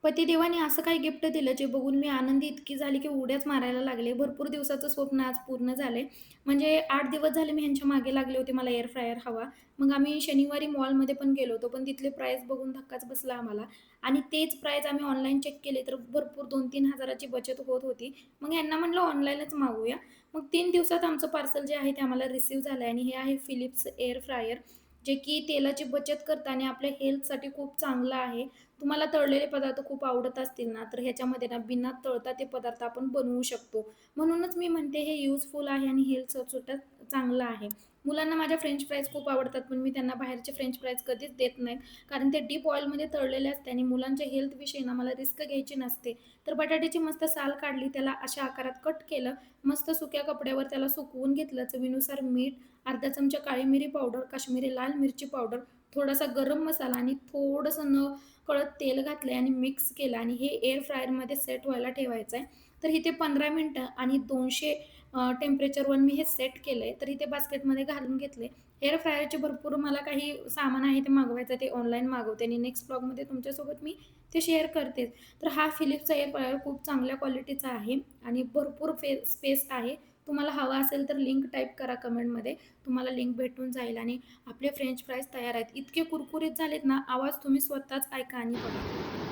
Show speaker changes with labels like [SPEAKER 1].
[SPEAKER 1] पतिदेवाने असं काही गिफ्ट दिलं, जे बघून मी आनंदी इतकी झाली, की उड्याच मारायला लागले. भरपूर दिवसाचं स्वप्न आज पूर्ण झालंय. म्हणजे 8 दिवस झाले मी ह्यांच्या मागे लागले होते, मला एअर फ्रायर हवा. मग आम्ही शनिवारी मॉलमध्ये पण गेलो होतो, पण तिथले प्राईस बघून धक्काच बसला आम्हाला आणि तेच प्राईस आम्ही ऑनलाईन चेक केले, तर भरपूर 2-3 हजाराची बचत होत होती. मग ह्यांना म्हटलं ऑनलाईनच मागवूया. मग 3 दिवसात आमचं पार्सल जे आहे, ते आम्हाला रिसीव्ह झालंय आणि हे आहे फिलिप्स एअर फ्रायर, जे की तेलाची बचत करतं आणि आपल्या हेल्थसाठी खूप चांगलं आहे. तुम्हाला तळलेले पदार्थ खूप आवडत असतील ना, तर ह्याच्यामध्ये ना बिना तळता ते पदार्थ आपण बनवू शकतो. म्हणूनच मी म्हणते हे युजफुल आहे आणि हेल्थसुद्धा चांगलं आहे. मुलांना माझ्या फ्रेंच फ्राईज खूप आवडतात, पण मी त्यांना बाहेरचे फ्रेंच फ्राईज कधीच देत नाही. कारण ते डीप ऑइलमध्ये तळलेले असते आणि मुलांच्या हेल्थविषयी ना मला रिस्क घ्यायची नसते. तर बटाट्याची मस्त साल काढली, त्याला अशा आकारात कट केलं, मस्त सुक्या कपड्यावर त्याला सुकवून घेतलं, चवीनुसार मीठ, अर्धा चमचा काळी मिरी पावडर, काश्मीरी लाल मिरची पावडर, थोडासा गरम मसाला आणि थोडंसं कळत तेल घातलंय आणि मिक्स केलं आणि हे एअर फ्रायरमध्ये सेट व्हायला ठेवायचं आहे. तर इथे 15 मिनिटं आणि 200 टेम्परेचरवर मी हे सेट केलंय. तर इथे बास्केटमध्ये घालून घेतले. एअर फ्रायरचे भरपूर मला काही सामान आहे ते मागवायचं, ते ऑनलाईन मागवते आणि नेक्स्ट ब्लॉगमध्ये तुमच्यासोबत मी ते शेअर करतेच. तर हा फिलिप्सचा एअर फ्रायर खूप चांगल्या क्वालिटीचा आहे आणि भरपूर स्पेस आहे. तुम्हाला हवा असेल तर लिंक टाइप करा कमेंटमध्ये. तुम्हाला लिंक भेटून जाईल आणि आपले फ्रेंच फ्राईज तयार आहेत. इतके कुरकुरीत झालेत ना, आवाज तुम्ही स्वतःच ऐका आणि बघा.